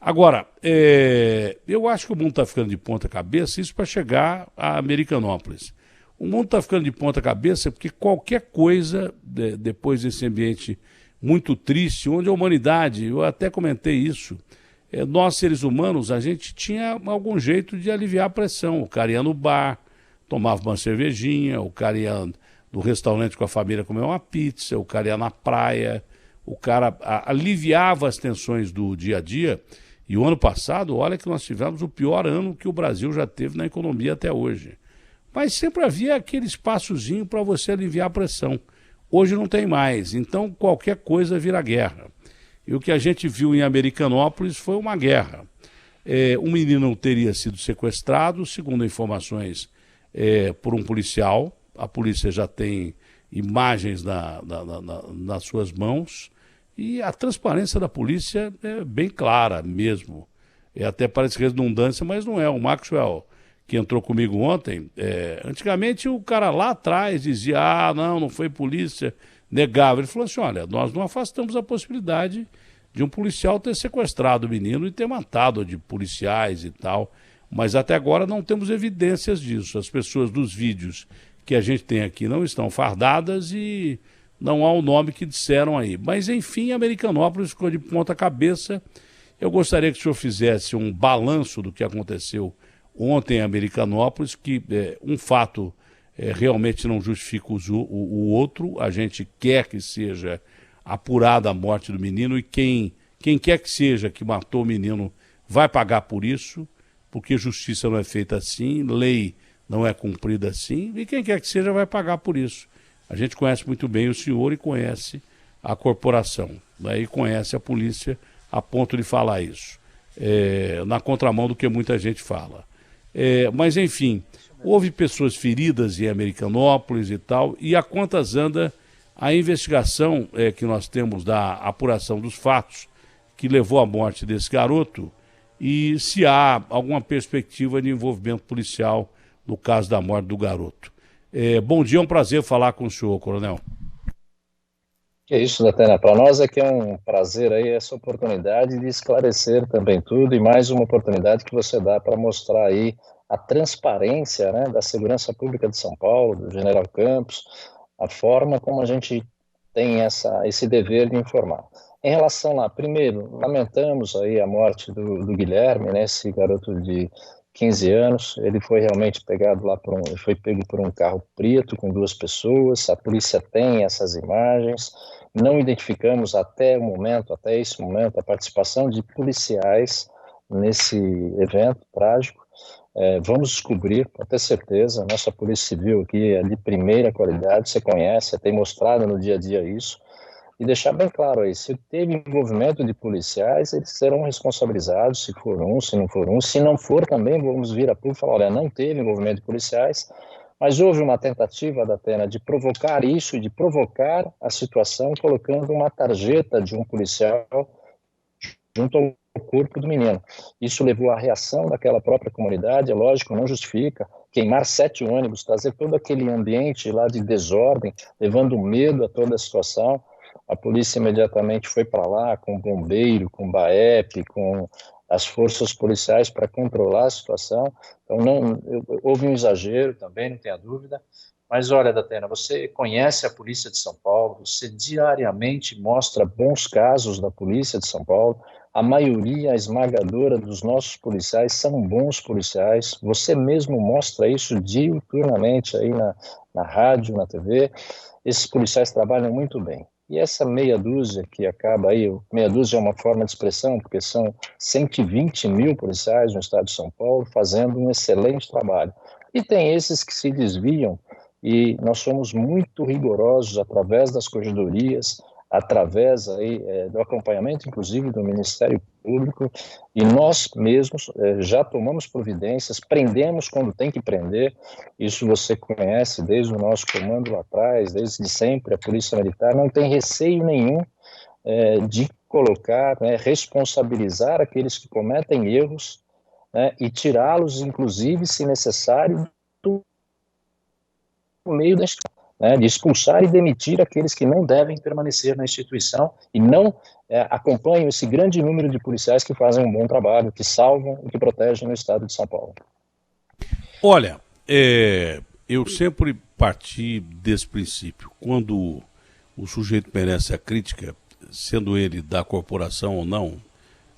Agora, eu acho que o mundo está ficando de ponta cabeça, isso para chegar a Americanópolis. O mundo está ficando de ponta cabeça porque qualquer coisa, depois desse ambiente muito triste, onde a humanidade, eu até comentei isso, nós seres humanos, a gente tinha algum jeito de aliviar a pressão. O cara ia no bar, tomava uma cervejinha, o cara ia no restaurante com a família comer uma pizza, o cara ia na praia, o cara aliviava as tensões do dia a dia. E o ano passado, olha que nós tivemos o pior ano que o Brasil já teve na economia até hoje. Mas sempre havia aquele espaçozinho para você aliviar a pressão. Hoje não tem mais, então qualquer coisa vira guerra. E o que a gente viu em Americanópolis foi uma guerra. Um menino teria sido sequestrado, segundo informações, por um policial. A polícia já tem imagens nas suas mãos. E a transparência da polícia é bem clara mesmo. Até parece redundância, mas não é. O Maxwell, que entrou comigo ontem, antigamente o cara lá atrás dizia, não foi polícia, negava. Ele falou assim, olha, nós não afastamos a possibilidade de um policial ter sequestrado o menino e ter matado de policiais e tal, mas até agora não temos evidências disso. As pessoas dos vídeos que a gente tem aqui não estão fardadas e não há o nome que disseram aí. Mas, enfim, Americanópolis ficou de ponta cabeça. Eu gostaria que o senhor fizesse um balanço do que aconteceu ontem em Americanópolis, que um fato realmente não justifica o outro. A gente quer que seja apurada a morte do menino e quem quer que seja que matou o menino vai pagar por isso, porque justiça não é feita assim, lei não é cumprida assim, e quem quer que seja vai pagar por isso. A gente conhece muito bem o senhor e conhece a corporação, né, e conhece a polícia a ponto de falar isso, na contramão do que muita gente fala. Mas, enfim, houve pessoas feridas em Americanópolis e tal, e a quantas anda a investigação que nós temos da apuração dos fatos que levou à morte desse garoto e se há alguma perspectiva de envolvimento policial no caso da morte do garoto. Bom dia, é um prazer falar com o senhor, coronel. Que é isso, Datena. Para nós é que é um prazer aí essa oportunidade de esclarecer também tudo e mais uma oportunidade que você dá para mostrar aí a transparência, né, da segurança pública de São Paulo, do General Campos, a forma como a gente tem esse dever de informar. Em relação lá, primeiro, lamentamos aí a morte do Guilherme, né, esse garoto de 15 anos, ele foi realmente pegado lá foi pego por um carro preto com duas pessoas, a polícia tem essas imagens, não identificamos até esse momento, a participação de policiais nesse evento trágico. Vamos descobrir, com ter certeza, nossa Polícia Civil aqui é de primeira qualidade, você conhece, tem mostrado no dia a dia isso, e deixar bem claro aí, se teve envolvimento de policiais, eles serão responsabilizados, se for um, se não for um, se não for também, vamos vir a público e falar, olha, não teve envolvimento de policiais, mas houve uma tentativa da Atena de provocar isso, de provocar a situação, colocando uma tarjeta de um policial junto ao corpo do menino. Isso levou à reação daquela própria comunidade, é lógico, não justifica, queimar 7 ônibus, trazer todo aquele ambiente lá de desordem, levando medo a toda a situação. A polícia imediatamente foi para lá com bombeiro, com BAEP, com as forças policiais para controlar a situação. Então, houve um exagero também, não tenha dúvida. Mas olha, Datena, você conhece a Polícia de São Paulo, você diariamente mostra bons casos da Polícia de São Paulo, a maioria esmagadora dos nossos policiais são bons policiais, você mesmo mostra isso diuturnamente aí na rádio, na TV, esses policiais trabalham muito bem. E essa meia dúzia que acaba aí, meia dúzia é uma forma de expressão, porque são 120 mil policiais no estado de São Paulo fazendo um excelente trabalho. E tem esses que se desviam, e nós somos muito rigorosos através das corregedorias, através aí, do acompanhamento, inclusive, do Ministério Público, e nós mesmos já tomamos providências, prendemos quando tem que prender, isso você conhece desde o nosso comando lá atrás, desde sempre, a Polícia Militar não tem receio nenhum de colocar, né, responsabilizar aqueles que cometem erros, né, e tirá-los, inclusive, se necessário, do meio da instituição. né, de expulsar e demitir aqueles que não devem permanecer na instituição e não acompanham esse grande número de policiais que fazem um bom trabalho, que salvam e que protegem no estado de São Paulo. Olha, eu sempre parti desse princípio. Quando o sujeito merece a crítica, sendo ele da corporação ou não,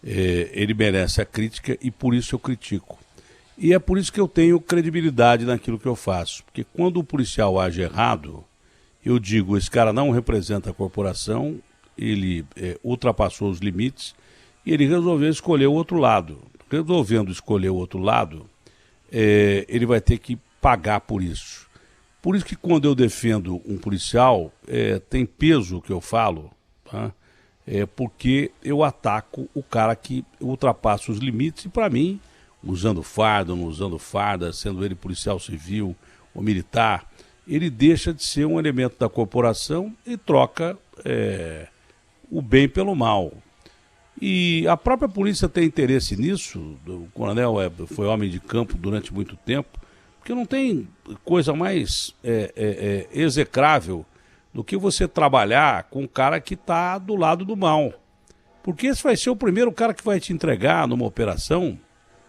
ele merece a crítica e por isso eu critico. E é por isso que eu tenho credibilidade naquilo que eu faço. Porque quando o policial age errado, eu digo, esse cara não representa a corporação, ele ultrapassou os limites e ele resolveu escolher o outro lado. Resolvendo escolher o outro lado, ele vai ter que pagar por isso. Por isso que quando eu defendo um policial, tem peso o que eu falo, tá? Porque eu ataco o cara que ultrapassa os limites e, para mim, usando farda, não usando farda, sendo ele policial civil ou militar, ele deixa de ser um elemento da corporação e troca o bem pelo mal. E a própria polícia tem interesse nisso. O coronel foi homem de campo durante muito tempo, porque não tem coisa mais execrável do que você trabalhar com um cara que está do lado do mal. Porque esse vai ser o primeiro cara que vai te entregar numa operação,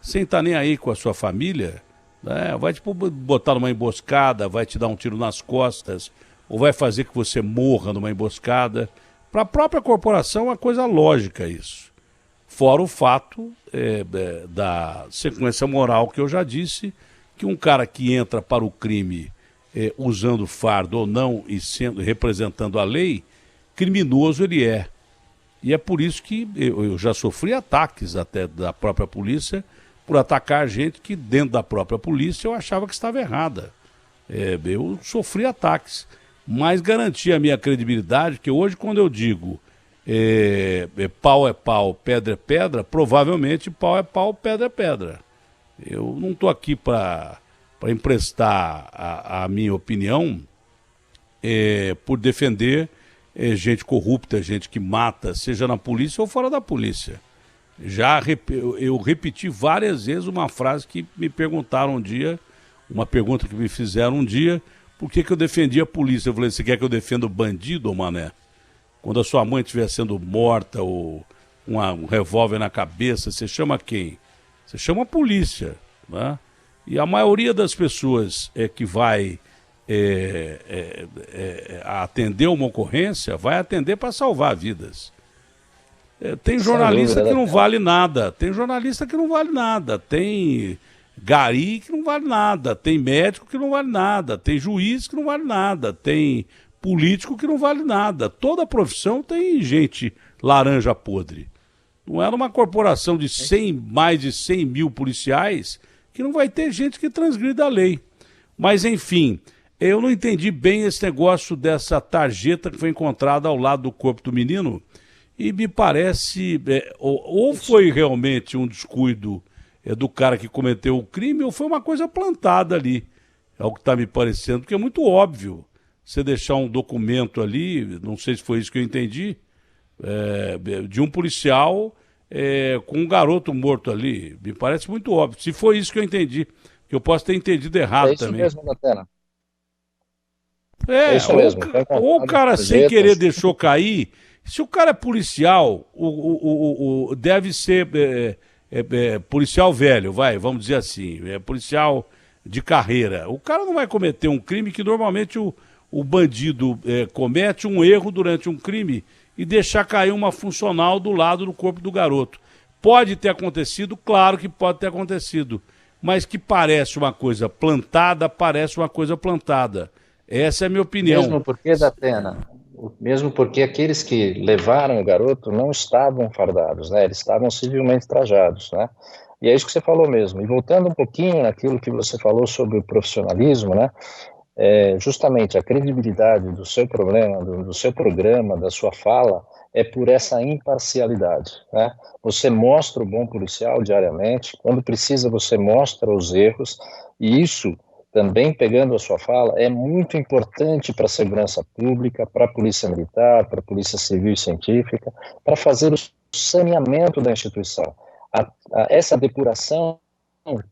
sem estar nem aí com a sua família, né? Vai te botar numa emboscada, vai te dar um tiro nas costas, ou vai fazer que você morra numa emboscada. Para a própria corporação é uma coisa lógica isso. Fora o fato da sequência moral que eu já disse, que um cara que entra para o crime usando fardo ou não e representando a lei, criminoso ele é. E é por isso que eu já sofri ataques até da própria polícia por atacar gente que dentro da própria polícia eu achava que estava errada. Eu sofri ataques, mas garanti a minha credibilidade, que hoje quando eu digo pau é pau, pedra é pedra, provavelmente pau é pau, pedra é pedra. Eu não estou aqui para emprestar a minha opinião por defender gente corrupta, gente que mata, seja na polícia ou fora da polícia. Eu repeti várias vezes uma frase que me perguntaram um dia, uma pergunta que me fizeram um dia, por que eu defendia a polícia? Eu falei, você quer que eu defenda o bandido, ou mané? Quando a sua mãe estiver sendo morta ou um revólver na cabeça, você chama quem? Você chama a polícia, né? E a maioria das pessoas que vai atender uma ocorrência, vai atender para salvar vidas. Tem jornalista que não vale nada, tem jornalista que não vale nada, tem gari que não vale nada, tem médico que não vale nada, tem juiz que não vale nada, tem político que não vale nada. Toda profissão tem gente laranja podre. Não é numa corporação de mais de 100 mil policiais que não vai ter gente que transgrida a lei. Mas, enfim, eu não entendi bem esse negócio dessa tarjeta que foi encontrada ao lado do corpo do menino e me parece, ou foi realmente um descuido do cara que cometeu o crime ou foi uma coisa plantada ali. É o que está me parecendo, porque é muito óbvio você deixar um documento ali, não sei se foi isso que eu entendi, de um policial com um garoto morto ali. Me parece muito óbvio. Se foi isso que eu entendi, que eu posso ter entendido errado também. É isso mesmo, Datena. É isso mesmo. Ou o cara sem querer deixou cair. Se o cara é policial, deve ser policial velho, vamos dizer assim, policial de carreira. O cara não vai cometer um crime que normalmente o bandido comete um erro durante um crime e deixar cair uma funcional do lado do corpo do garoto. Pode ter acontecido, claro que pode ter acontecido, mas que parece uma coisa plantada, parece uma coisa plantada. Essa é a minha opinião. Mesmo porque aqueles que levaram o garoto não estavam fardados, né? Eles estavam civilmente trajados, né? E é isso que você falou mesmo. E voltando um pouquinho naquilo que você falou sobre o profissionalismo, né? Justamente a credibilidade do seu problema, do seu programa, da sua fala, é por essa imparcialidade, né? Você mostra o bom policial diariamente, quando precisa você mostra os erros, e isso, também pegando a sua fala, é muito importante para a segurança pública, para a polícia militar, para a polícia civil e científica, para fazer o saneamento da instituição. Essa depuração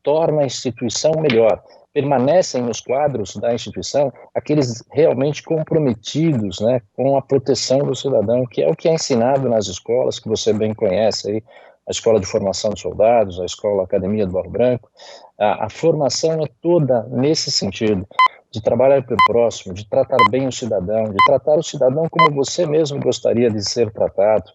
torna a instituição melhor. permanecem nos quadros da instituição aqueles realmente comprometidos, né, com a proteção do cidadão, que é ensinado nas escolas, que você bem conhece aí, a Escola de Formação de Soldados, a Escola Academia do Barro Branco. A formação é toda nesse sentido, de trabalhar pelo próximo, de tratar bem o cidadão, de tratar o cidadão como você mesmo gostaria de ser tratado.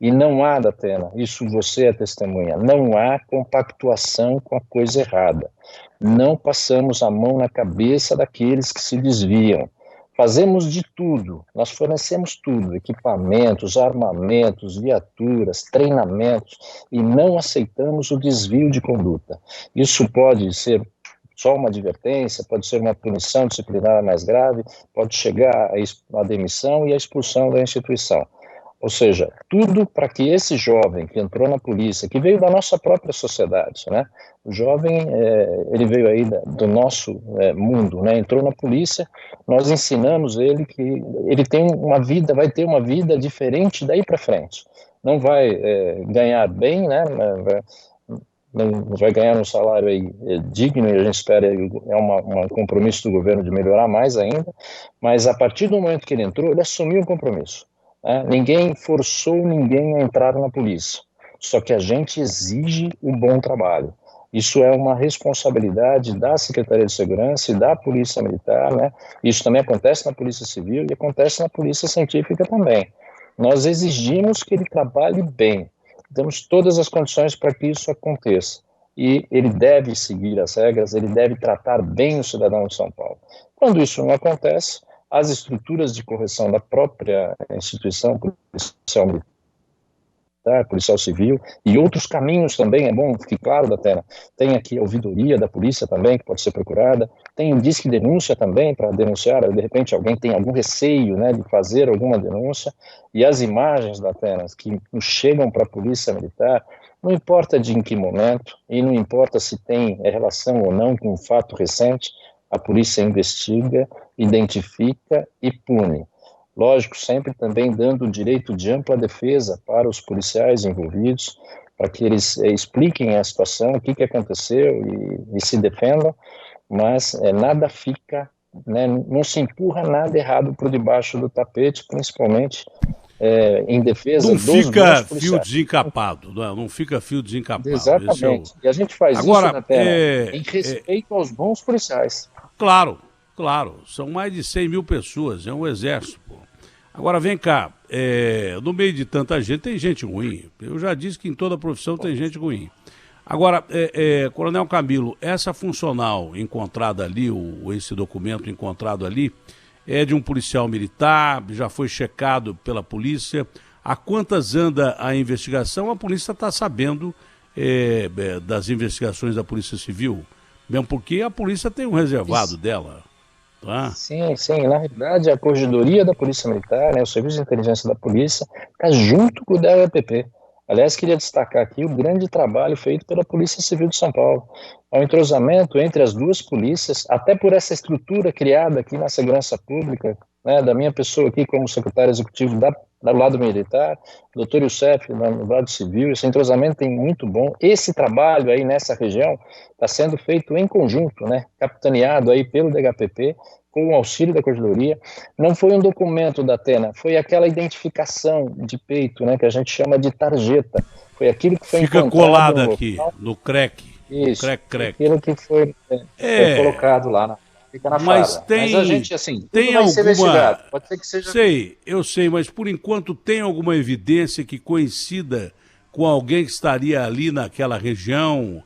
E não há, Datena, isso você é testemunha, não há compactuação com a coisa errada. Não passamos a mão na cabeça daqueles que se desviam. Fazemos de tudo, nós fornecemos tudo, equipamentos, armamentos, viaturas, treinamentos, e não aceitamos o desvio de conduta. Isso pode ser só uma advertência, pode ser uma punição disciplinar mais grave, pode chegar à demissão e à expulsão da instituição. Ou seja, tudo para que esse jovem que entrou na polícia, que veio da nossa própria sociedade, né? O jovem, ele veio aí do nosso mundo, né? Entrou na polícia, nós ensinamos ele que ele tem uma vida, vai ter uma vida diferente daí para frente. Não vai ganhar bem, né? Não vai ganhar um salário aí digno, e a gente espera, um compromisso do governo de melhorar mais ainda, mas a partir do momento que ele entrou, ele assumiu o compromisso. Ninguém forçou ninguém a entrar na polícia, só que a gente exige o bom trabalho. Isso é uma responsabilidade da Secretaria de Segurança e da Polícia Militar, né? Isso também acontece na Polícia Civil e acontece na Polícia Científica também. Nós exigimos que ele trabalhe bem, damos todas as condições para que isso aconteça. E ele deve seguir as regras, ele deve tratar bem o cidadão de São Paulo. Quando isso não acontece, as estruturas de correção da própria instituição policial militar, policial civil e outros caminhos também, é bom que fique claro, Datena, tem aqui a ouvidoria da polícia também, que pode ser procurada, tem o disque denúncia também, para denunciar, de repente alguém tem algum receio, né, de fazer alguma denúncia, e as imagens, Datena, que chegam para a polícia militar, não importa de em que momento, e não importa se tem relação ou não com um fato recente, a polícia investiga, identifica e pune. Lógico, sempre também dando o direito de ampla defesa para os policiais envolvidos, para que eles expliquem a situação, o que aconteceu e se defendam, mas nada fica, né, não se empurra nada errado por debaixo do tapete, principalmente em defesa dos bons policiais. Não fica fio desencapado, não fica fio desencapado. Exatamente, e a gente faz agora, isso na tela, em respeito aos bons policiais. Claro, são mais de 100 mil pessoas, é um exército, pô. Agora, vem cá, no meio de tanta gente, tem gente ruim. Eu já disse que em toda profissão tem gente ruim. Agora, Coronel Camilo, essa funcional encontrada ali, esse documento encontrado ali, é de um policial militar, já foi checado pela polícia. Há quantas anda a investigação? A polícia está sabendo das investigações da Polícia Civil, mesmo porque a polícia tem um reservado dela. Ah. Sim, na realidade a Corregedoria da Polícia Militar, né, o Serviço de Inteligência da Polícia, está junto com o DEPP. Aliás, queria destacar aqui o grande trabalho feito pela Polícia Civil de São Paulo. Há um entrosamento entre as duas polícias, até por essa estrutura criada aqui na segurança pública, né, da minha pessoa aqui como secretário executivo do lado militar, doutor Youssef no lado civil. Esse entrosamento é muito bom. Esse trabalho aí nessa região está sendo feito em conjunto, né, capitaneado aí pelo DHPP, com o auxílio da Corregedoria. Não foi um documento da Atena, foi aquela identificação de peito, né, que a gente chama de tarjeta. Foi aquilo que foi encontrado. Fica colado aqui, no CREC. Isso, aquilo que foi colocado lá fica na mas fala. Mas a gente, assim, tem vai alguma... ser investigado. Pode ser que seja... Eu sei, mas por enquanto tem alguma evidência que coincida com alguém que estaria ali naquela região,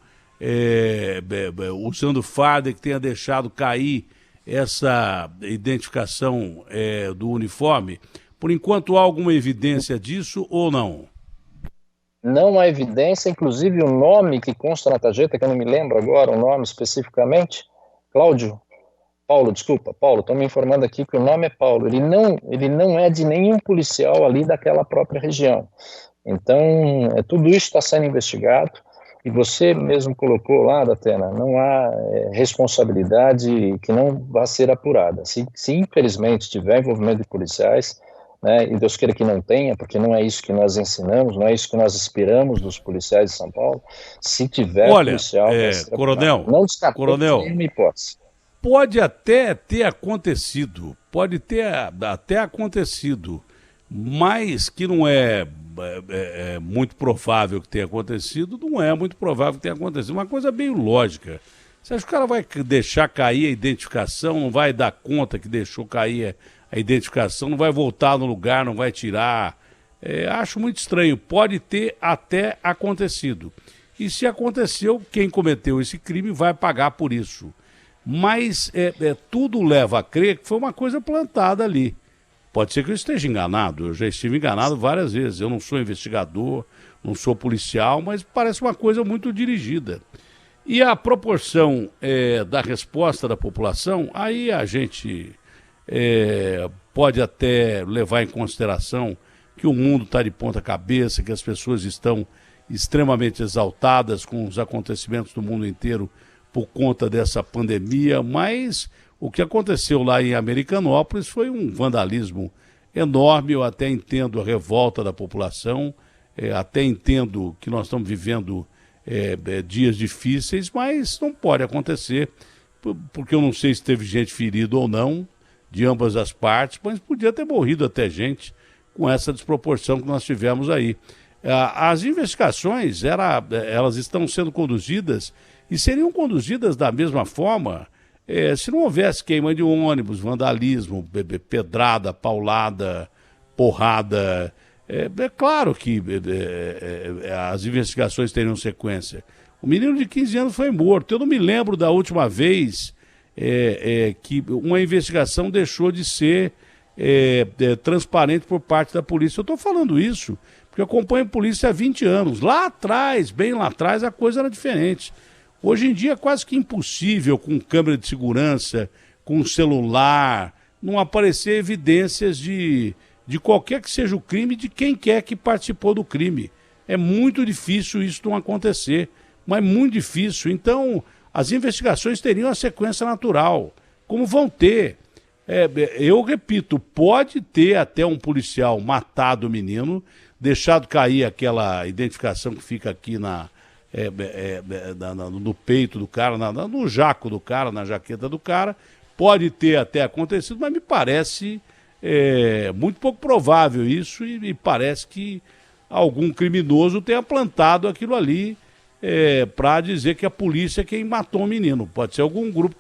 usando farda, que tenha deixado cair essa identificação do uniforme? Por enquanto há alguma evidência disso ou não? Não há evidência, inclusive o nome que consta na tarjeta, que eu não me lembro agora o nome especificamente, Paulo, estão me informando aqui que o nome é Paulo, ele não é de nenhum policial ali daquela própria região. Então, tudo isso está sendo investigado, e você mesmo colocou lá, Datena, não há responsabilidade que não vá ser apurada. Se infelizmente tiver envolvimento de policiais, né? E Deus queira que não tenha, porque não é isso que nós ensinamos, não é isso que nós esperamos dos policiais de São Paulo. Se tiver Olha, policial, vai ser apurado. coronel, Não descartamos coronel, nenhuma hipótese. pode até ter acontecido, pode ter até acontecido, mas que não é muito provável que tenha acontecido, não é muito provável que tenha acontecido. Uma coisa bem lógica. Você acha que o cara vai deixar cair a identificação, não vai dar conta que deixou cair a identificação, não vai voltar no lugar, não vai tirar? Acho muito estranho. Pode ter até acontecido. E se aconteceu, quem cometeu esse crime vai pagar por isso. Mas tudo leva a crer que foi uma coisa plantada ali. Pode ser que eu esteja enganado, eu já estive enganado várias vezes. Eu não sou investigador, não sou policial, mas parece uma coisa muito dirigida. E a proporção da resposta da população, aí a gente pode até levar em consideração que o mundo está de ponta cabeça, que as pessoas estão extremamente exaltadas com os acontecimentos do mundo inteiro por conta dessa pandemia, mas o que aconteceu lá em Americanópolis foi um vandalismo enorme. Eu até entendo a revolta da população, até entendo que nós estamos vivendo dias difíceis, mas não pode acontecer, porque eu não sei se teve gente ferida ou não, de ambas as partes, mas podia ter morrido até gente com essa desproporção que nós tivemos aí. As investigações, elas estão sendo conduzidas e seriam conduzidas da mesma forma se não houvesse queima de ônibus, vandalismo, pedrada, paulada, porrada. É claro que as investigações teriam sequência. O menino de 15 anos foi morto. Eu não me lembro da última vez que uma investigação deixou de ser transparente por parte da polícia. Eu estou falando isso porque eu acompanho a polícia há 20 anos. Lá atrás, bem lá atrás, a coisa era diferente. Hoje em dia é quase que impossível, com câmera de segurança, com celular, não aparecer evidências de qualquer que seja o crime, de quem quer que participou do crime. É muito difícil isso não acontecer, mas muito difícil. Então, as investigações teriam a sequência natural, como vão ter. Eu repito, pode ter até um policial matado o menino, deixado cair aquela identificação que fica aqui no peito do cara, no jaco do cara, na jaqueta do cara. Pode ter até acontecido, mas me parece muito pouco provável isso, e parece que algum criminoso tenha plantado aquilo ali para dizer que a polícia é quem matou o menino. Pode ser algum grupo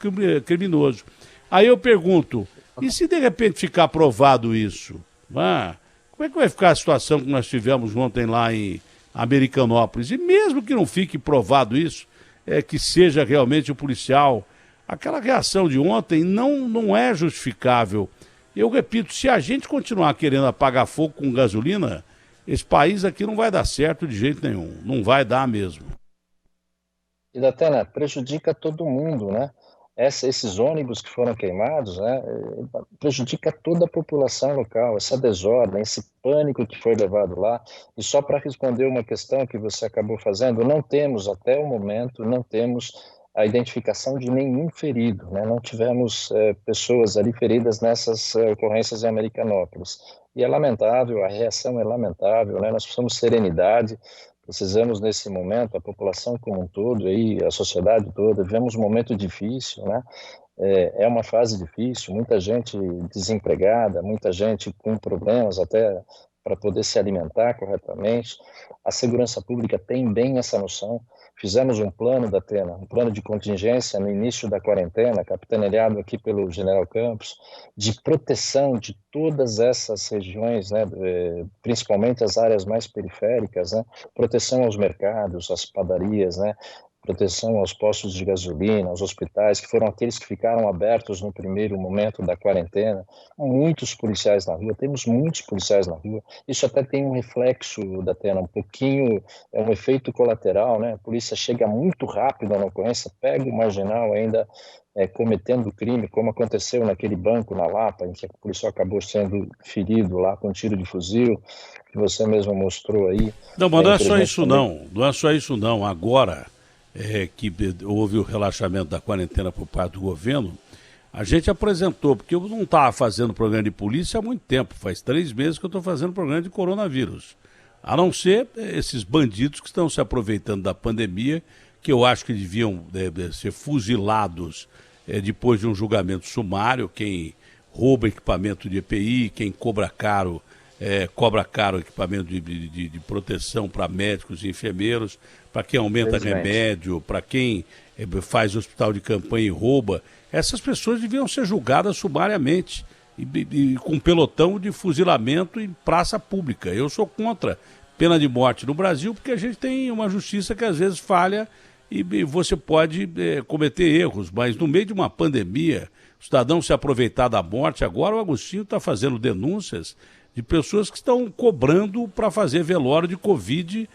criminoso. Aí eu pergunto, e se de repente ficar provado isso? Como é que vai ficar a situação que nós tivemos ontem lá em Americanópolis? E mesmo que não fique provado isso, que seja realmente o policial, aquela reação de ontem não é justificável. Eu repito, se a gente continuar querendo apagar fogo com gasolina, esse país aqui não vai dar certo de jeito nenhum. Não vai dar mesmo. E Datena, prejudica todo mundo, né? Esses ônibus que foram queimados, né, prejudica toda a população local, essa desordem, esse pânico que foi levado lá. E só para responder uma questão que você acabou fazendo, não temos, até o momento, não temos a identificação de nenhum ferido, né? Não tivemos pessoas ali feridas nessas ocorrências em Americanópolis. E é lamentável, a reação é lamentável, né? Nós precisamos de serenidade. Precisamos, nesse momento, a população como um todo, aí, a sociedade toda, vivemos um momento difícil, né? É uma fase difícil, muita gente desempregada, muita gente com problemas até para poder se alimentar corretamente. A segurança pública tem bem essa noção. Fizemos um plano, Datena, um plano de contingência no início da quarentena, capitaneado aqui pelo General Campos, de proteção de todas essas regiões, né, principalmente as áreas mais periféricas, né, proteção aos mercados, às padarias, né, proteção aos postos de gasolina, aos hospitais, que foram aqueles que ficaram abertos no primeiro momento da quarentena. Muitos policiais na rua, temos muitos policiais na rua. Isso até tem um reflexo, Datena, um pouquinho, é um efeito colateral, né? A polícia chega muito rápido na ocorrência, pega o marginal ainda cometendo crime, como aconteceu naquele banco na Lapa, em que o policial acabou sendo ferido lá com um tiro de fuzil, que você mesmo mostrou aí. Não, mas não é só isso não, não é só isso não. Agora que houve o relaxamento da quarentena por parte do governo, A gente apresentou, porque eu não estava fazendo programa de polícia há muito tempo, faz 3 meses que eu estou fazendo programa de coronavírus. A não ser esses bandidos que estão se aproveitando da pandemia, que eu acho que deviam ser fuzilados depois de um julgamento sumário. Quem rouba equipamento de EPI, quem cobra caro equipamento de proteção para médicos e enfermeiros, para quem aumenta remédio, para quem faz hospital de campanha e rouba. Essas pessoas deviam ser julgadas sumariamente e com pelotão de fuzilamento em praça pública. Eu sou contra pena de morte no Brasil porque a gente tem uma justiça que às vezes falha e você pode cometer erros, mas no meio de uma pandemia, o cidadão se aproveitar da morte. Agora o Agostinho está fazendo denúncias de pessoas que estão cobrando para fazer velório de Covid,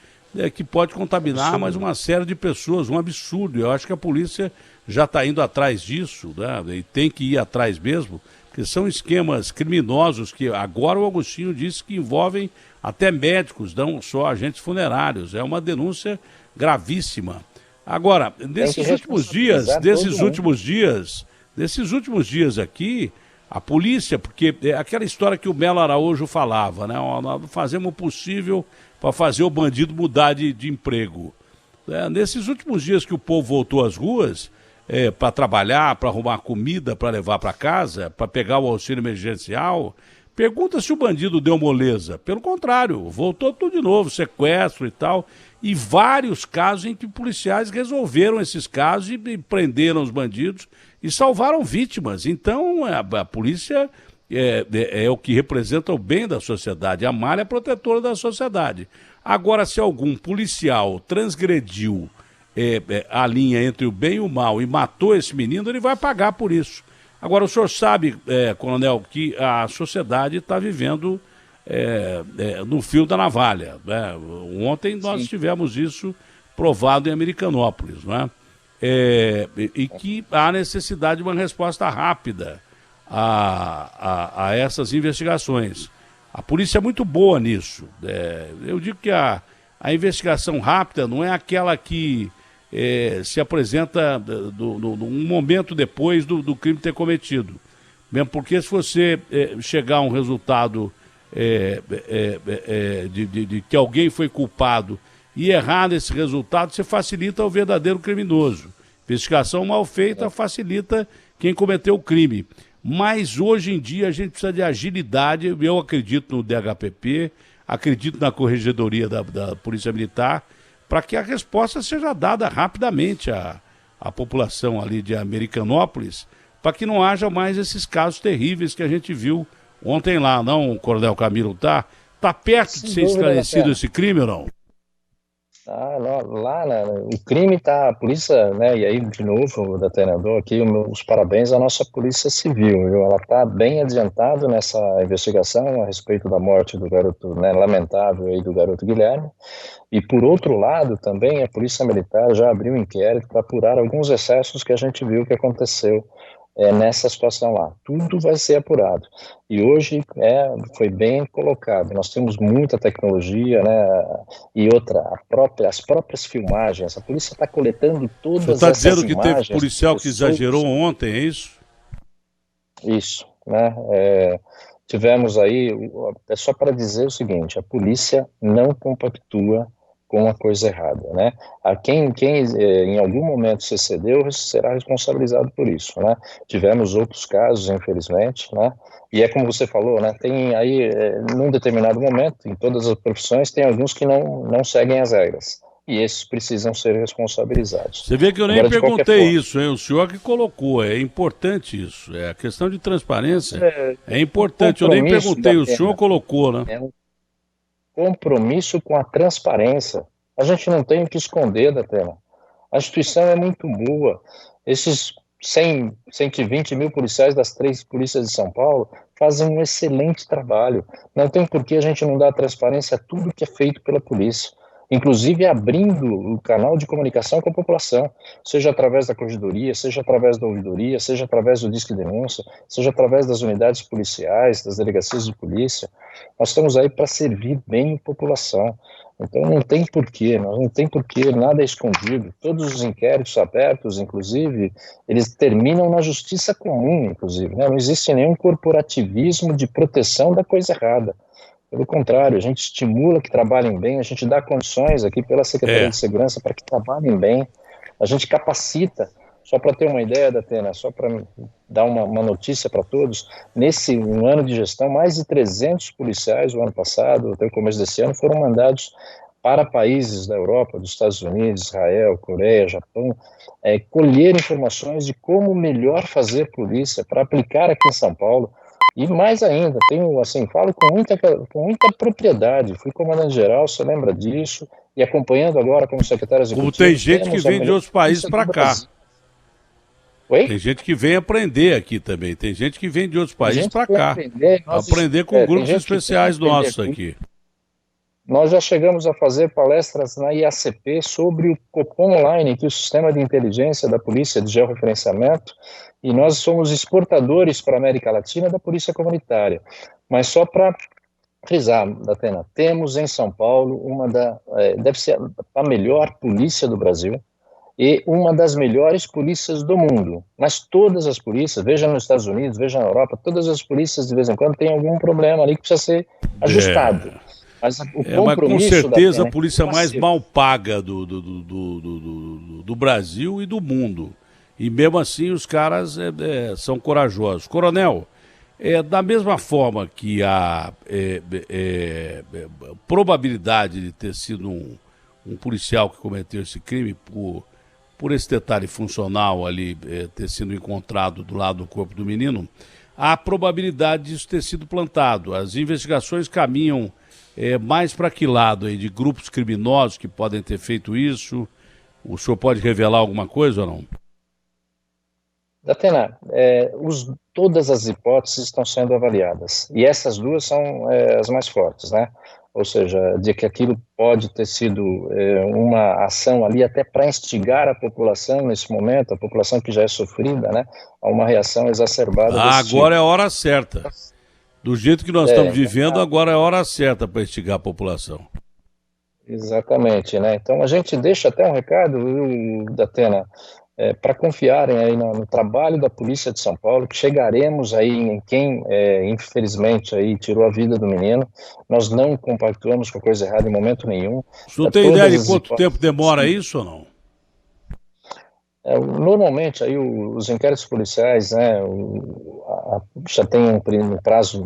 que pode contaminar mais uma série de pessoas, um absurdo. Eu acho que a polícia já está indo atrás disso, né? E tem que ir atrás mesmo, porque são esquemas criminosos que agora o Agostinho disse que envolvem até médicos, não só agentes funerários. É uma denúncia gravíssima. Agora, desses últimos dias aqui, a polícia, porque é aquela história que o Melo Araújo falava, né? Nós fazemos o possível para fazer o bandido mudar de emprego. Nesses últimos dias que o povo voltou às ruas para trabalhar, para arrumar comida, para levar para casa, para pegar o auxílio emergencial, pergunta se o bandido deu moleza. Pelo contrário, voltou tudo de novo, sequestro e tal. E vários casos em que policiais resolveram esses casos e prenderam os bandidos e salvaram vítimas. Então, a polícia é o que representa o bem da sociedade. A malha é protetora da sociedade. Agora, se algum policial transgrediu a linha entre o bem e o mal e matou esse menino, ele vai pagar por isso. Agora, o senhor sabe, coronel, que a sociedade está vivendo no fio da navalha, né? Ontem nós tivemos isso provado em Americanópolis, né? E que há necessidade de uma resposta rápida a essas investigações. A polícia é muito boa nisso. Eu digo que a investigação rápida não é aquela que se apresenta num momento depois do crime ter cometido. Mesmo porque se você chegar a um resultado de que alguém foi culpado e errar nesse resultado, você facilita o verdadeiro criminoso. Investigação mal feita facilita quem cometeu o crime. Mas hoje em dia a gente precisa de agilidade. Eu acredito no DHPP, acredito na Corregedoria da Polícia Militar, para que a resposta seja dada rapidamente à população ali de Americanópolis, para que não haja mais esses casos terríveis que a gente viu ontem lá, não, Coronel Camilo? Tá perto de ser esclarecido esse crime ou não? Lá, o crime está, a polícia, né, e aí, de novo, Datena, aqui os parabéns à nossa Polícia Civil, viu? Ela está bem adiantada nessa investigação a respeito da morte do garoto, né, lamentável aí do garoto Guilherme, e por outro lado também a Polícia Militar já abriu um inquérito para apurar alguns excessos que a gente viu que aconteceu nessa situação lá. Tudo vai ser apurado. E hoje foi bem colocado. Nós temos muita tecnologia, né? E outra, as próprias filmagens. A polícia está coletando todas essas imagens. Você está dizendo que teve policial que exagerou ontem, é isso? Isso, né? Tivemos aí, só para dizer o seguinte, a polícia não compactua com a coisa errada, né? Quem em algum momento se excedeu será responsabilizado por isso, né? Tivemos outros casos, infelizmente, né? E é como você falou, né? Tem aí, num determinado momento, em todas as profissões, tem alguns que não seguem as regras. E esses precisam ser responsabilizados. Você vê que eu nem perguntei isso, hein? O senhor que colocou, é importante isso. A questão de transparência é importante. Eu nem perguntei, o senhor colocou, né? É um compromisso com a transparência. A gente não tem o que esconder, Datena. A instituição é muito boa. Esses 120 mil policiais das 3 polícias de São Paulo fazem um excelente trabalho. Não tem por que a gente não dar transparência a tudo que é feito pela polícia. Inclusive abrindo o canal de comunicação com a população, seja através da corregedoria, seja através da ouvidoria, seja através do Disque Denúncia, seja através das unidades policiais, das delegacias de polícia. Nós estamos aí para servir bem a população. Então não tem porquê, não tem porquê, nada é escondido. Todos os inquéritos abertos, inclusive, eles terminam na justiça comum, inclusive, né? Não existe nenhum corporativismo de proteção da coisa errada. Pelo contrário, a gente estimula que trabalhem bem, a gente dá condições aqui pela Secretaria de Segurança para que trabalhem bem, a gente capacita. Só para ter uma ideia, Datena, só para dar uma notícia para todos, nesse um ano de gestão, mais de 300 policiais, o ano passado, até o começo desse ano, foram mandados para países da Europa, dos Estados Unidos, Israel, Coreia, Japão, colher informações de como melhor fazer polícia para aplicar aqui em São Paulo. E mais ainda, tenho, assim, falo com muita propriedade, fui comandante-geral, você lembra disso, e acompanhando agora como secretário executivo. Como tem gente que vem de outros países para cá. Oi? Tem gente que vem aprender aqui também, tem gente que vem de outros países para cá, aprender com grupos especiais nossos aqui. Nós já chegamos a fazer palestras na IACP sobre o Copom Online, que é o sistema de inteligência da polícia de georreferenciamento, e nós somos exportadores para a América Latina da polícia comunitária. Mas só para frisar, Datena, temos em São Paulo deve ser a melhor polícia do Brasil e uma das melhores polícias do mundo. Mas todas as polícias, veja nos Estados Unidos, veja na Europa, todas as polícias de vez em quando têm algum problema ali que precisa ser ajustado. Mas o mas com certeza a polícia mais mal paga do Brasil e do mundo. E mesmo assim os caras são corajosos. Coronel, da mesma forma que a probabilidade de ter sido um policial que cometeu esse crime por esse detalhe funcional ali ter sido encontrado do lado do corpo do menino, há a probabilidade disso ter sido plantado. As investigações caminham mais para que lado aí, de grupos criminosos que podem ter feito isso? O senhor pode revelar alguma coisa ou não? Datena, todas as hipóteses estão sendo avaliadas, e essas duas são as mais fortes, né? Ou seja, de que aquilo pode ter sido uma ação ali até para instigar a população nesse momento, a população que já é sofrida, né, a uma reação exacerbada desse tipo. Agora é a hora certa. Do jeito que nós estamos vivendo, agora é a hora certa para instigar a população. Exatamente, né? Então a gente deixa até um recado, Datena, para confiarem aí no trabalho da Polícia de São Paulo, que chegaremos aí em quem, infelizmente, aí tirou a vida do menino. Nós não compactuamos com a coisa errada em momento nenhum. Você não tem ideia de quanto tempo demora isso ou não? Normalmente, aí os inquéritos policiais, né, já tem um prazo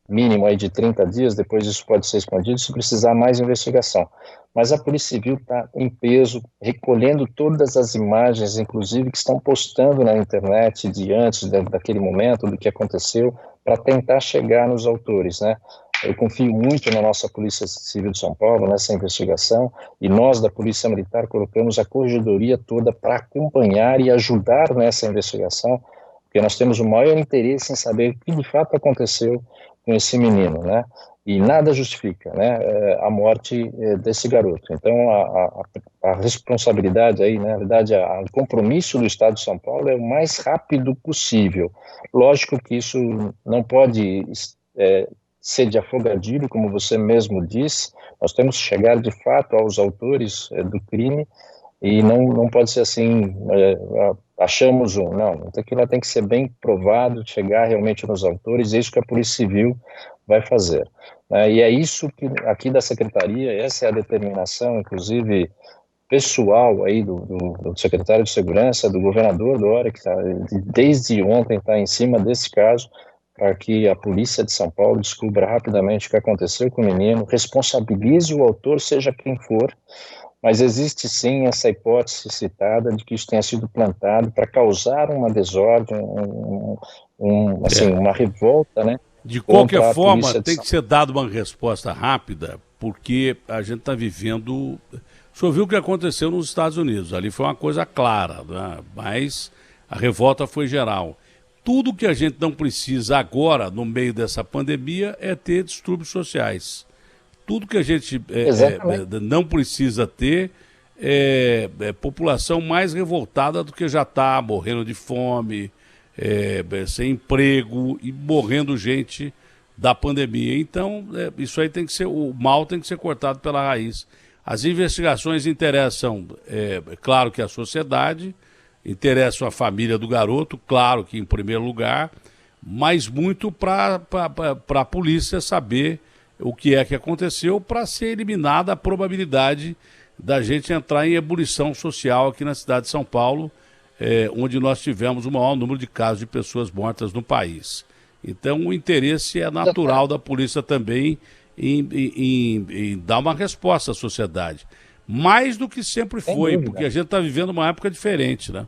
mínimo aí de 30 dias, depois isso pode ser expandido se precisar mais investigação. Mas a Polícia Civil está em peso, recolhendo todas as imagens, inclusive, que estão postando na internet de antes daquele momento, do que aconteceu, para tentar chegar nos autores, né? Eu confio muito na nossa Polícia Civil de São Paulo, nessa investigação, e nós da Polícia Militar colocamos a corregedoria toda para acompanhar e ajudar nessa investigação, porque nós temos o maior interesse em saber o que de fato aconteceu com esse menino, né? E nada justifica, né, a morte desse garoto. Então, a responsabilidade aí, né, na verdade, o compromisso do Estado de São Paulo é o mais rápido possível. Lógico que isso não pode ser de afogadilho, como você mesmo disse, nós temos que chegar de fato aos autores do crime, e não pode ser assim, achamos não, aquilo tem que ser bem provado, chegar realmente nos autores, é isso que a Polícia Civil vai fazer. E é isso que aqui da Secretaria, essa é a determinação, inclusive, pessoal aí do secretário de Segurança, do governador Dória, que desde ontem está em cima desse caso, para que a Polícia de São Paulo descubra rapidamente o que aconteceu com o menino, responsabilize o autor, seja quem for, mas existe sim essa hipótese citada de que isso tenha sido plantado para causar uma desordem, uma revolta, né? De qualquer forma, tem que ser dada uma resposta rápida, porque a gente está vivendo... O senhor viu o que aconteceu nos Estados Unidos, ali foi uma coisa clara, né? Mas a revolta foi geral. Tudo que a gente não precisa agora, no meio dessa pandemia, é ter distúrbios sociais. Tudo que a gente não precisa ter é população mais revoltada do que já está, morrendo de fome, sem emprego e morrendo gente da pandemia. Então, isso aí tem que ser, o mal tem que ser cortado pela raiz. As investigações interessam, claro que a sociedade, interessam a família do garoto, claro que em primeiro lugar, mas muito para a polícia saber o que é que aconteceu para ser eliminada a probabilidade da gente entrar em ebulição social aqui na cidade de São Paulo, onde nós tivemos o maior número de casos de pessoas mortas no país. Então, o interesse é natural da polícia também em dar uma resposta à sociedade. Mais do que sempre foi, porque a gente está vivendo uma época diferente, né?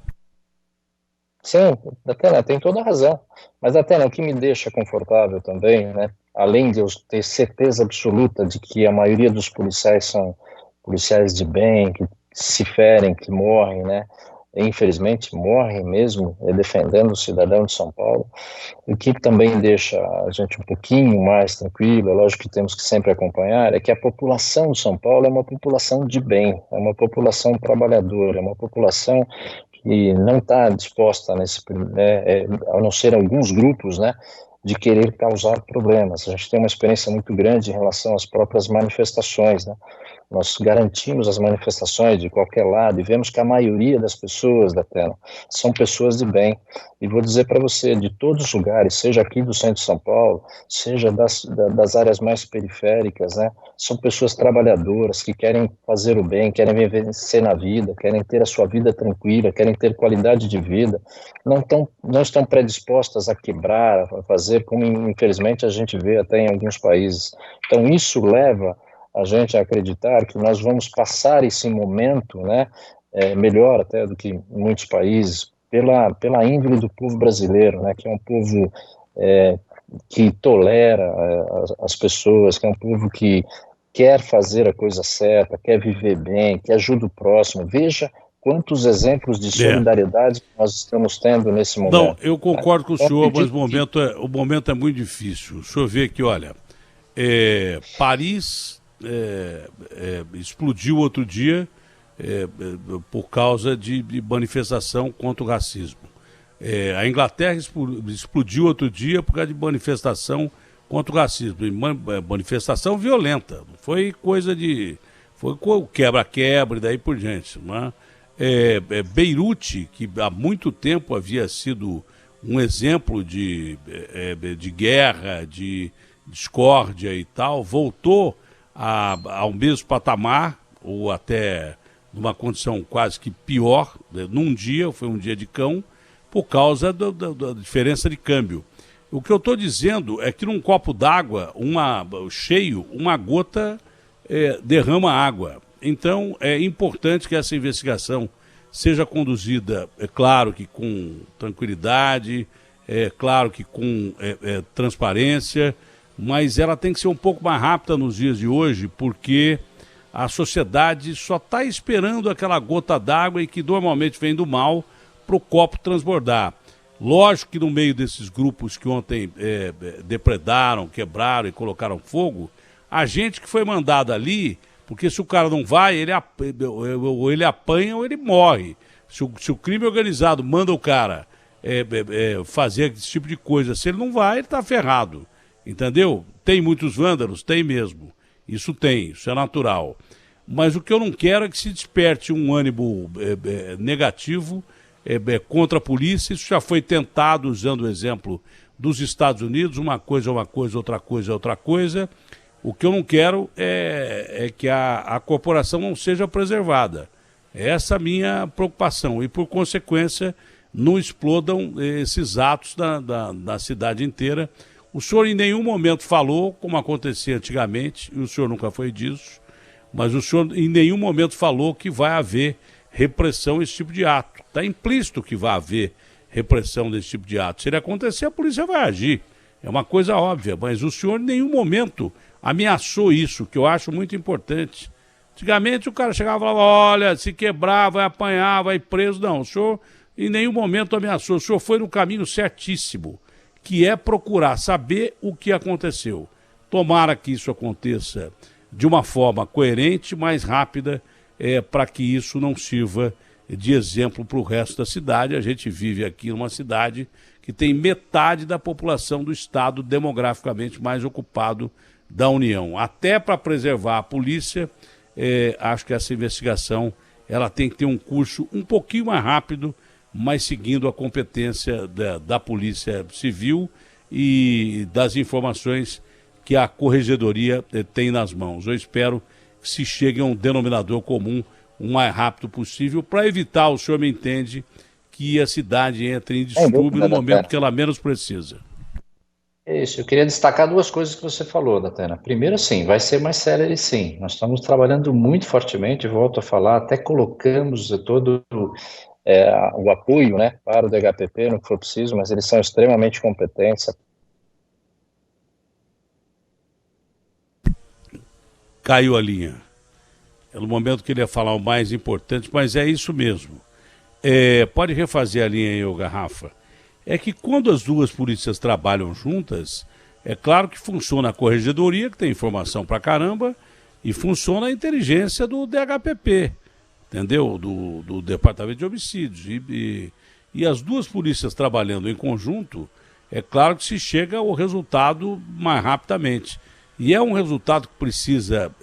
Sim, Datena, tem toda a razão. Mas, Datena, o que me deixa confortável também, né? Além de eu ter certeza absoluta de que a maioria dos policiais são policiais de bem, que se ferem, que morrem, né? Infelizmente morrem mesmo defendendo o cidadão de São Paulo. O que também deixa a gente um pouquinho mais tranquilo, é lógico que temos que sempre acompanhar, é que a população de São Paulo é uma população de bem, é uma população trabalhadora, é uma população que não está disposta, a não ser alguns grupos, né, de querer causar problemas. A gente tem uma experiência muito grande em relação às próprias manifestações, né? Nós garantimos as manifestações de qualquer lado e vemos que a maioria das pessoas da tela são pessoas de bem. E vou dizer para você, de todos os lugares, seja aqui do centro de São Paulo, seja das áreas mais periféricas, né, são pessoas trabalhadoras que querem fazer o bem, querem vencer na vida, querem ter a sua vida tranquila, querem ter qualidade de vida, não estão predispostas a quebrar, a fazer como infelizmente a gente vê até em alguns países. Então isso leva a gente a acreditar que nós vamos passar esse momento, né, melhor até do que em muitos países, pela índole do povo brasileiro, né, que é um povo que tolera as pessoas, que é um povo que quer fazer a coisa certa, quer viver bem, que ajuda o próximo. Veja quantos exemplos de solidariedade nós estamos tendo nesse momento. Não, eu concordo com o senhor, mas o momento é muito difícil. O senhor vê que, olha, Paris explodiu outro dia por causa de manifestação contra o racismo. A Inglaterra explodiu outro dia por causa de manifestação contra o racismo. Manifestação violenta, não foi coisa de... foi quebra-quebra e daí por diante. Né? Beirute, que há muito tempo havia sido um exemplo de guerra, de discórdia e tal, voltou ao mesmo patamar, ou até numa condição quase que pior, num dia, foi um dia de cão, por causa da diferença de câmbio. O que eu estou dizendo é que num copo d'água cheio, uma gota derrama água. Então é importante que essa investigação seja conduzida, é claro que com tranquilidade, é claro que com transparência, mas ela tem que ser um pouco mais rápida nos dias de hoje, porque a sociedade só está esperando aquela gota d'água e que normalmente vem do mal para o copo transbordar. Lógico que no meio desses grupos que ontem depredaram, quebraram e colocaram fogo, a gente que foi mandado ali, porque se o cara não vai, ou ele apanha ou ele morre. Se o crime organizado manda o cara fazer esse tipo de coisa, se ele não vai, ele está ferrado. Entendeu? Tem muitos vândalos? Tem mesmo. Isso é natural. Mas o que eu não quero é que se desperte um ânimo negativo contra a polícia. Isso já foi tentado usando o exemplo dos Estados Unidos. Uma coisa é uma coisa, outra coisa é outra coisa. O que eu não quero é que a corporação não seja preservada. Essa é a minha preocupação. E, por consequência, não explodam esses atos da cidade inteira. O senhor em nenhum momento falou, como acontecia antigamente, e o senhor nunca foi disso, mas o senhor em nenhum momento falou que vai haver repressão a esse tipo de ato. Está implícito que vai haver repressão desse tipo de ato. Se ele acontecer, a polícia vai agir. É uma coisa óbvia, mas o senhor em nenhum momento ameaçou isso, que eu acho muito importante. Antigamente o cara chegava e falava, olha, se quebrar, vai apanhar, vai preso. Não, o senhor em nenhum momento ameaçou. O senhor foi no caminho certíssimo, que é procurar saber o que aconteceu. Tomara que isso aconteça de uma forma coerente, mais rápida, para que isso não sirva de exemplo para o resto da cidade. A gente vive aqui numa cidade que tem metade da população do estado demograficamente mais ocupado da União. Até para preservar a polícia, acho que essa investigação ela tem que ter um curso um pouquinho mais rápido, mas seguindo a competência da Polícia Civil e das informações que a Corregedoria tem nas mãos. Eu espero que se chegue a um denominador comum o mais rápido possível para evitar, o senhor me entende, que a cidade entre em distúrbio no momento que ela menos precisa. Isso, eu queria destacar duas coisas que você falou, Datena. Primeiro, sim, vai ser mais célere, sim. Nós estamos trabalhando muito fortemente, volto a falar, até colocamos todo o apoio, né, para o DHPP no que for preciso, mas eles são extremamente competentes. Caiu a linha. É no momento que ele ia falar o mais importante, mas é isso mesmo. Pode refazer a linha aí, ô Garrafa. É que quando as duas polícias trabalham juntas, é claro que funciona a Corregedoria, que tem informação pra caramba, e funciona a inteligência do DHPP, entendeu? Do Departamento de Homicídios. E as duas polícias trabalhando em conjunto, é claro que se chega ao resultado mais rapidamente. E é um resultado que precisa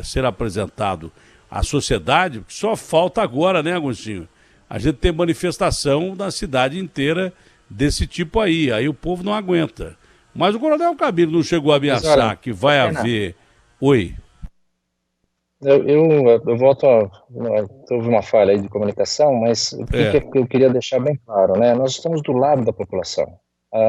ser apresentado à sociedade, porque só falta agora, né, Agostinho? A gente tem manifestação na cidade inteira desse tipo aí o povo não aguenta. Mas o Coronel Camilo não chegou a ameaçar que vai haver... Oi? Eu volto houve uma falha aí de comunicação, mas o que eu queria deixar bem claro, né? Nós estamos do lado da população.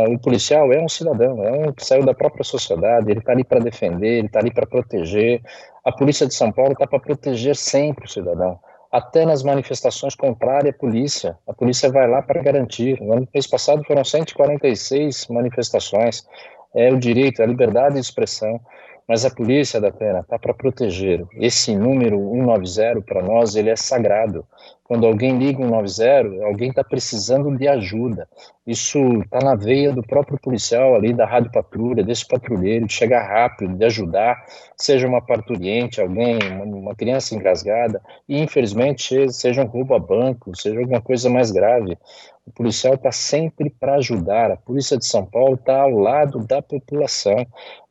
O policial é um cidadão, é um que saiu da própria sociedade, ele está ali para defender, ele está ali para proteger. A Polícia de São Paulo está para proteger sempre o cidadão. Até nas manifestações contrárias à polícia. A polícia vai lá para garantir. No ano passado foram 146 manifestações. É o direito, a liberdade de expressão. Mas a polícia, Datena, está para proteger. Esse número 190, para nós, ele é sagrado. Quando alguém liga 190, alguém está precisando de ajuda. Isso está na veia do próprio policial ali, da rádio patrulha, desse patrulheiro, de chegar rápido, de ajudar, seja uma parturiente, alguém, uma criança engasgada, e infelizmente seja um roubo a banco, seja alguma coisa mais grave. O policial está sempre para ajudar. A Polícia de São Paulo está ao lado da população.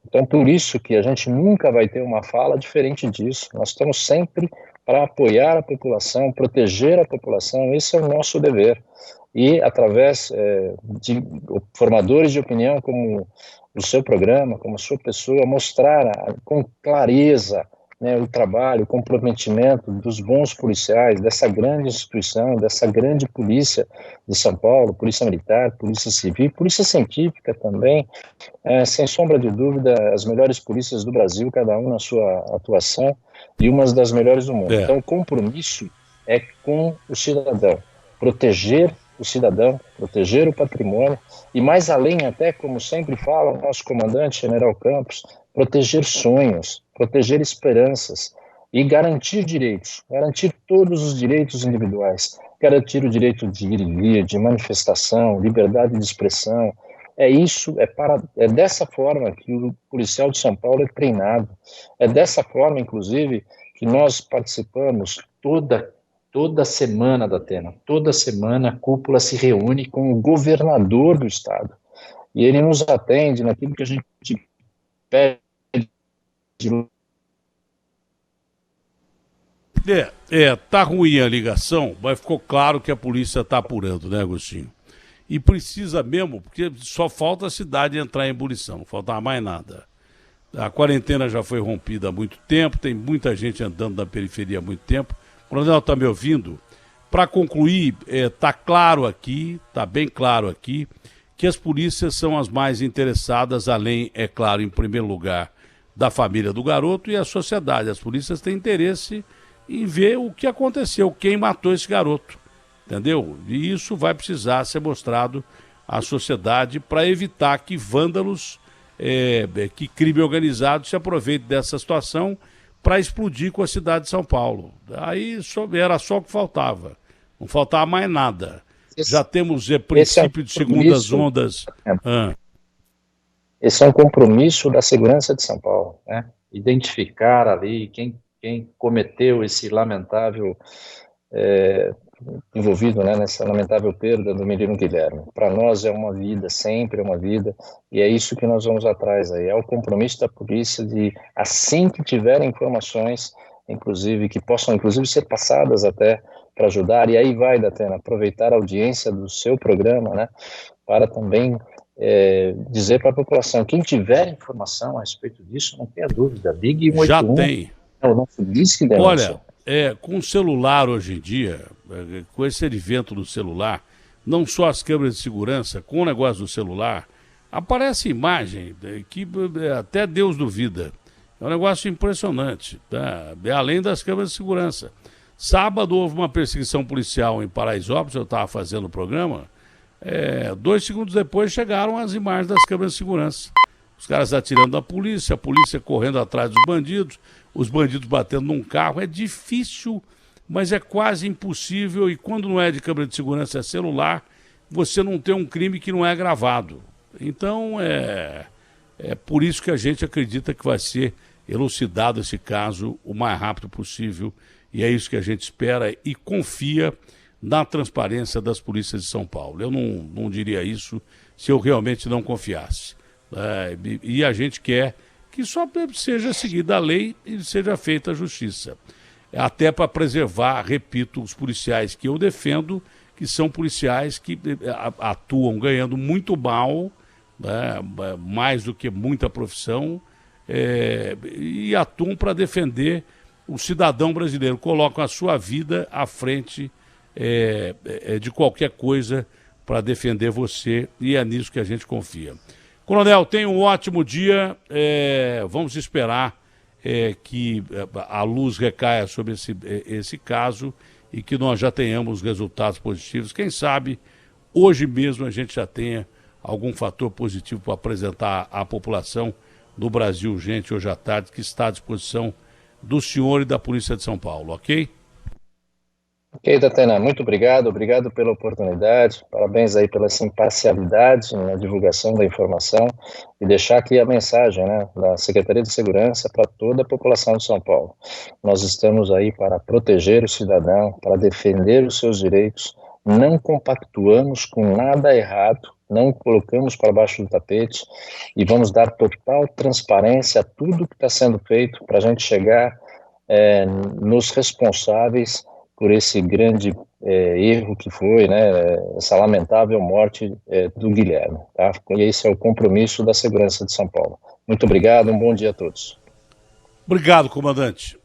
Então, por isso que a gente nunca vai ter uma fala diferente disso. Nós estamos sempre para apoiar a população, proteger a população. Esse é o nosso dever. E, através de formadores de opinião, como o seu programa, como a sua pessoa, mostrar com clareza, né, o trabalho, o comprometimento dos bons policiais, dessa grande instituição, dessa grande polícia de São Paulo, polícia militar, polícia civil, polícia científica também, sem sombra de dúvida, as melhores polícias do Brasil, cada um na sua atuação, e umas das melhores do mundo. Então, o compromisso é com o cidadão, proteger o cidadão, proteger o patrimônio, e mais além até, como sempre fala o nosso comandante, General Campos, proteger sonhos, proteger esperanças e garantir direitos, garantir todos os direitos individuais, garantir o direito de ir e vir, de manifestação, liberdade de expressão. É dessa forma que o policial de São Paulo é treinado, é dessa forma, inclusive, que nós participamos toda semana, Datena, toda semana a cúpula se reúne com o governador do estado, e ele nos atende naquilo que a gente pede. Tá ruim a ligação, mas ficou claro que a polícia tá apurando, né, Agostinho? E precisa mesmo, porque só falta a cidade entrar em ebulição, não faltava mais nada. A quarentena já foi rompida há muito tempo, tem muita gente andando na periferia há muito tempo. O Coronel está me ouvindo? Para concluir, tá claro aqui, tá bem claro aqui, que as polícias são as mais interessadas, além, é claro, em primeiro lugar, da família do garoto e a sociedade. As polícias têm interesse em ver o que aconteceu, quem matou esse garoto, entendeu? E isso vai precisar ser mostrado à sociedade para evitar que vândalos, que crime organizado se aproveite dessa situação para explodir com a cidade de São Paulo. Aí era só o que faltava, não faltava mais nada. Já temos princípio de segundas ondas. Esse é um compromisso da segurança de São Paulo, né? Identificar ali quem cometeu esse lamentável envolvido, né, nessa lamentável perda do menino Guilherme. Para nós é uma vida, sempre é uma vida, e é isso que nós vamos atrás aí, é o compromisso da polícia de, assim que tiver informações, inclusive, que possam inclusive ser passadas até para ajudar, e aí vai, Datena, aproveitar a audiência do seu programa, né, para também dizer para a população, quem tiver informação a respeito disso, não tenha dúvida, ligue 181. Já tem. É o nosso Disque Denúncia. Olha, com o celular hoje em dia, com esse advento do celular, não só as câmeras de segurança, com o negócio do celular, aparece imagem que até Deus duvida. É um negócio impressionante, tá? Além das câmeras de segurança. Sábado houve uma perseguição policial em Paraisópolis, eu estava fazendo o programa, 2 segundos depois chegaram as imagens das câmeras de segurança. Os caras atirando a polícia correndo atrás dos bandidos, os bandidos batendo num carro. É difícil, mas é quase impossível, e quando não é de câmera de segurança, é celular, você não tem um crime que não é gravado. Então, é por isso que a gente acredita que vai ser elucidado esse caso o mais rápido possível, e é isso que a gente espera e confia na transparência das polícias de São Paulo. Eu não diria isso se eu realmente não confiasse. E a gente quer que só seja seguida a lei e seja feita a justiça. Até para preservar, repito, os policiais que eu defendo, que são policiais que atuam ganhando muito mal, né, mais do que muita profissão, e atuam para defender o cidadão brasileiro, colocam a sua vida à frente de qualquer coisa para defender você, e é nisso que a gente confia. Coronel, tenha um ótimo dia, vamos esperar que a luz recaia sobre esse caso e que nós já tenhamos resultados positivos. Quem sabe hoje mesmo a gente já tenha algum fator positivo para apresentar à população do Brasil, gente, hoje à tarde, que está à disposição do senhor e da Polícia de São Paulo, ok? Ok, Datena, muito obrigado pela oportunidade, parabéns aí pela essa imparcialidade na divulgação da informação e deixar aqui a mensagem, né, da Secretaria de Segurança para toda a população de São Paulo. Nós estamos aí para proteger o cidadão, para defender os seus direitos, não compactuamos com nada errado, não colocamos para baixo do tapete e vamos dar total transparência a tudo que está sendo feito para a gente chegar nos responsáveis por esse grande erro que foi, né, essa lamentável morte do Guilherme. Tá? E esse é o compromisso da segurança de São Paulo. Muito obrigado, um bom dia a todos. Obrigado, comandante.